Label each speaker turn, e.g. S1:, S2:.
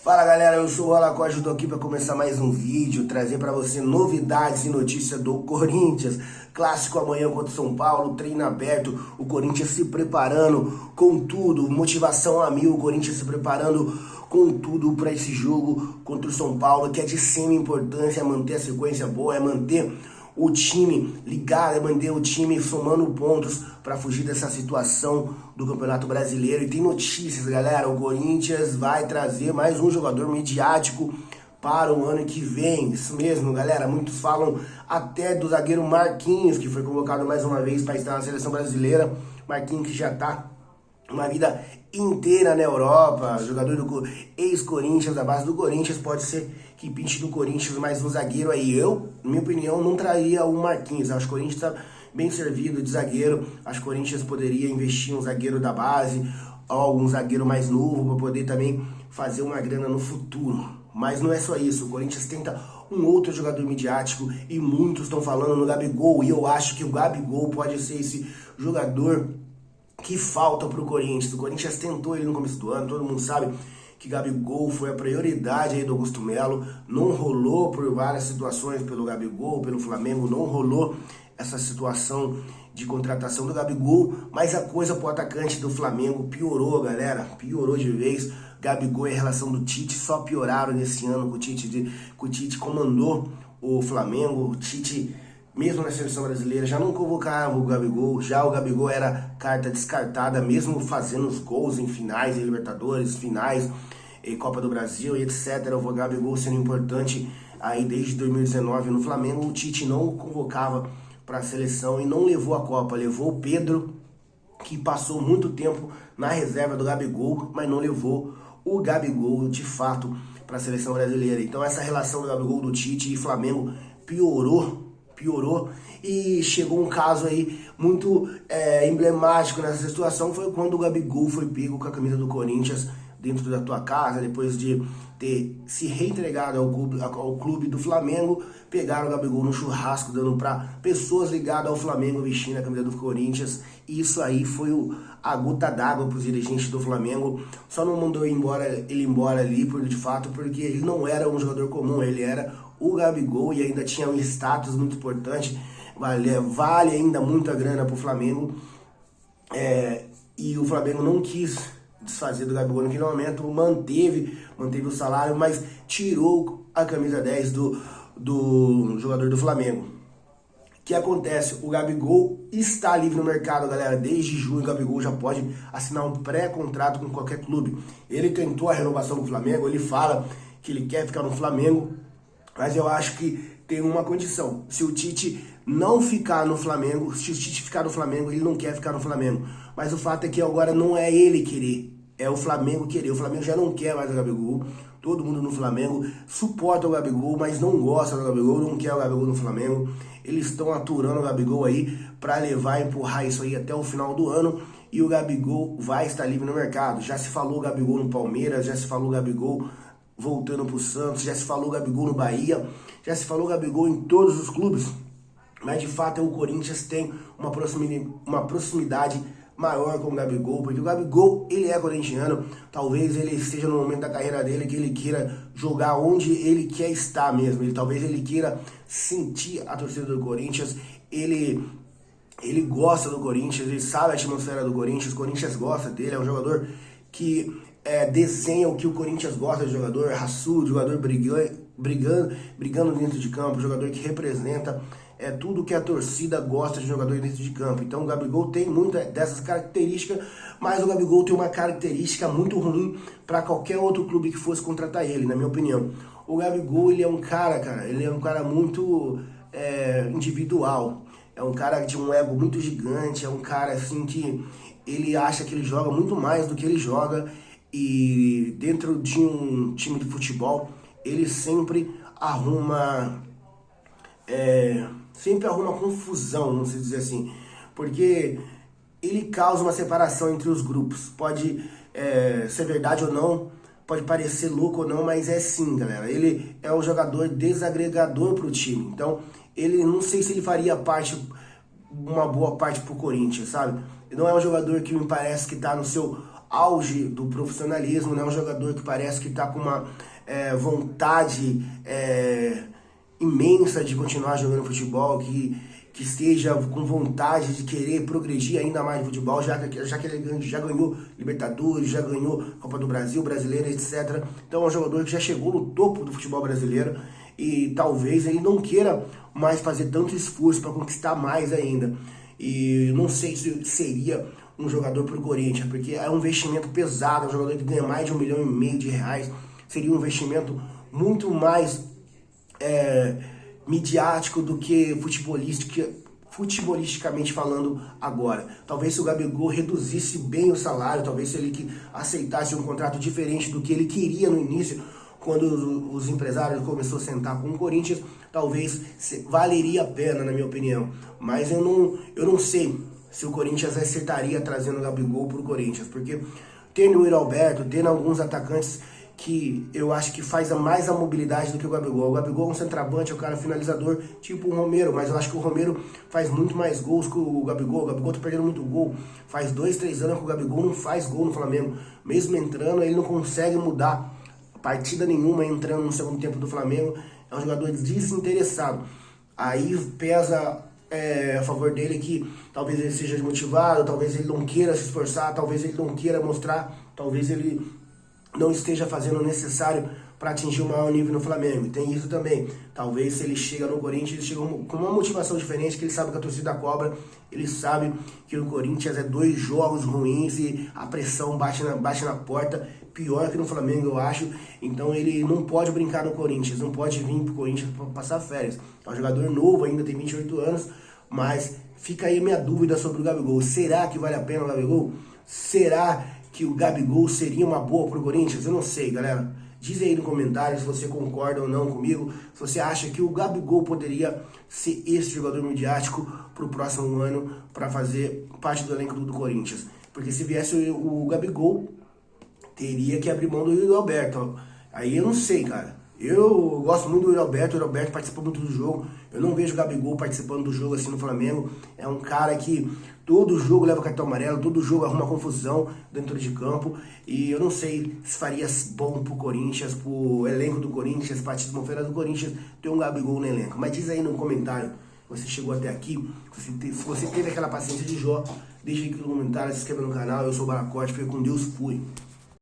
S1: Fala galera, eu sou o Alacoste, estou aqui para começar mais um vídeo, trazer para você novidades e notícias do Corinthians. Clássico amanhã contra o São Paulo, treino aberto, o Corinthians se preparando com tudo, motivação a mil, o Corinthians se preparando com tudo para esse jogo contra o São Paulo, que é de extrema importância, é manter a sequência boa, é manter o time ligado, é manter o time somando pontos para fugir dessa situação do Campeonato Brasileiro. E tem notícias, galera, o Corinthians vai trazer mais um jogador midiático para o ano que vem. Isso mesmo, galera, muitos falam até do zagueiro Marquinhos, que foi convocado mais uma vez para estar na seleção brasileira. Marquinhos que já está uma vida inteira na Europa, jogador do ex-Corinthians, da base do Corinthians, pode ser que pinte do Corinthians mais um zagueiro aí. Eu, na minha opinião, não traria o Marquinhos, acho que o Corinthians está bem servido de zagueiro, acho que o Corinthians poderia investir em um zagueiro da base, ou um zagueiro mais novo, para poder também fazer uma grana no futuro. Mas não é só isso, o Corinthians tenta um outro jogador midiático e muitos estão falando no Gabigol, e eu acho que o Gabigol pode ser esse jogador que falta para o Corinthians. O Corinthians tentou ele no começo do ano, todo mundo sabe que Gabigol foi a prioridade aí do Augusto Melo, não rolou por várias situações pelo Gabigol, pelo Flamengo, não rolou essa situação de contratação do Gabigol, mas a coisa pro atacante do Flamengo piorou, galera, piorou de vez. Gabigol e a relação do Tite só pioraram nesse ano, que o Tite comandou o Flamengo, o Tite mesmo na seleção brasileira, já não convocava o Gabigol, já o Gabigol era carta descartada, mesmo fazendo os gols em finais, em Libertadores, finais, em Copa do Brasil e etc. O Gabigol sendo importante aí desde 2019 no Flamengo, o Tite não o convocava para a seleção e não levou a Copa, levou o Pedro, que passou muito tempo na reserva do Gabigol, mas não levou o Gabigol de fato para a seleção brasileira. Então essa relação do Gabigol, do Tite e Flamengo piorou e chegou um caso aí muito emblemático nessa situação, foi quando o Gabigol foi pego com a camisa do Corinthians dentro da tua casa, depois de ter se reentregado ao clube do Flamengo, pegaram o Gabigol no churrasco, dando para pessoas ligadas ao Flamengo vestindo a camisa do Corinthians, e isso aí foi a gota d'água para os dirigentes do Flamengo. Só não mandou ele embora ali, de fato, porque ele não era um jogador comum, ele era o Gabigol e ainda tinha um status muito importante, vale ainda muita grana para o Flamengo, e o Flamengo não quis desfazer do Gabigol naquele momento, manteve o salário, mas tirou a camisa 10 do jogador do Flamengo. O que acontece? O Gabigol está livre no mercado, galera. Desde junho o Gabigol já pode assinar um pré-contrato com qualquer clube. Ele tentou a renovação com o Flamengo, ele fala que ele quer ficar no Flamengo, mas eu acho que tem uma condição. Se o Tite não ficar no Flamengo, se o Tite ficar no Flamengo, ele não quer ficar no Flamengo. Mas o fato é que agora não é ele querer, é o Flamengo querer. O Flamengo já não quer mais o Gabigol. Todo mundo no Flamengo suporta o Gabigol, mas não gosta do Gabigol, não quer o Gabigol no Flamengo. Eles estão aturando o Gabigol aí para levar e empurrar isso aí até o final do ano. E o Gabigol vai estar livre no mercado. Já se falou o Gabigol no Palmeiras, já se falou o Gabigol voltando para o Santos, já se falou o Gabigol no Bahia, já se falou o Gabigol em todos os clubes. Mas de fato o Corinthians tem uma proximidade maior com o Gabigol, porque o Gabigol, ele é corintiano, talvez ele esteja no momento da carreira dele que ele queira jogar onde ele quer estar mesmo, talvez ele queira sentir a torcida do Corinthians, ele gosta do Corinthians, ele sabe a atmosfera do Corinthians, o Corinthians gosta dele, é um jogador que desenha o que o Corinthians gosta de jogador, raçudo, jogador brigando dentro de campo, jogador que representa tudo que a torcida gosta de jogador dentro de campo. Então o Gabigol tem muitas dessas características, mas o Gabigol tem uma característica muito ruim para qualquer outro clube que fosse contratar ele, na minha opinião. O Gabigol, ele é um cara, ele é um cara muito individual, é um cara de um ego muito gigante, é um cara assim que ele acha que ele joga muito mais do que ele joga, e dentro de um time de futebol ele sempre arruma confusão, não sei dizer assim, porque ele causa uma separação entre os grupos. Pode ser verdade ou não, pode parecer louco ou não, mas é sim, galera. Ele é um jogador desagregador para o time. Então, ele não sei se ele faria uma boa parte pro Corinthians, sabe? Ele não é um jogador que me parece que tá no seu auge do profissionalismo, né? Um jogador que parece que está com uma vontade imensa de continuar jogando futebol, que esteja com vontade de querer progredir ainda mais no futebol, já que ele já ganhou Libertadores, já ganhou Copa do Brasil, Brasileira, etc. Então é um jogador que já chegou no topo do futebol brasileiro e talvez ele não queira mais fazer tanto esforço para conquistar mais ainda. E não sei se seria um jogador para o Corinthians, porque é um investimento pesado, é um jogador que ganha mais de R$1,5 milhão, seria um investimento muito mais midiático do que futebolisticamente falando agora. Talvez se o Gabigol reduzisse bem o salário, talvez se ele aceitasse um contrato diferente do que ele queria no início, quando os empresários começaram a sentar com o Corinthians, talvez valeria a pena, na minha opinião. Mas eu não sei se o Corinthians acertaria trazendo o Gabigol para o Corinthians, porque tendo o Yuri Alberto, tendo alguns atacantes que eu acho que faz mais a mobilidade do que o Gabigol. O Gabigol é um centroavante, é um cara finalizador, tipo o Romero, mas eu acho que o Romero faz muito mais gols que o Gabigol. O Gabigol tá perdendo muito gol. Faz 2, 3 anos que o Gabigol não faz gol no Flamengo. Mesmo entrando, ele não consegue mudar partida nenhuma entrando no segundo tempo do Flamengo. É um jogador desinteressado. Aí pesa a favor dele que talvez ele seja desmotivado, talvez ele não queira se esforçar, talvez ele não queira mostrar, talvez ele não esteja fazendo o necessário para atingir o maior nível no Flamengo. E tem isso também. Talvez se ele chega no Corinthians, ele chega com uma motivação diferente, que ele sabe que a torcida cobra, ele sabe que no Corinthians é 2 jogos ruins e a pressão bate na porta, pior que no Flamengo, eu acho. Então ele não pode brincar no Corinthians, não pode vir pro Corinthians para passar férias. É um jogador novo ainda, tem 28 anos, mas fica aí a minha dúvida sobre o Gabigol. Será que vale a pena o Gabigol? Será que o Gabigol seria uma boa pro Corinthians? Eu não sei, galera. Diz aí no comentário se você concorda ou não comigo, se você acha que o Gabigol poderia ser esse jogador midiático pro próximo ano para fazer parte do elenco do Corinthians. Porque se viesse o Gabigol, teria que abrir mão do Yuri Alberto. Aí eu não sei, cara. Eu gosto muito do Yuri Alberto, o Yuri Alberto participa muito do jogo. Eu não vejo o Gabigol participando do jogo assim no Flamengo. É um cara que todo jogo leva cartão amarelo, todo jogo arruma confusão dentro de campo. E eu não sei se faria bom pro Corinthians, pro elenco do Corinthians, pra atmosfera do Corinthians, ter um Gabigol no elenco. Mas diz aí no comentário, você chegou até aqui, se você teve aquela paciência de Jó, deixa aí no comentário, se inscreva no canal. Eu sou o Baracote, fica com Deus, fui.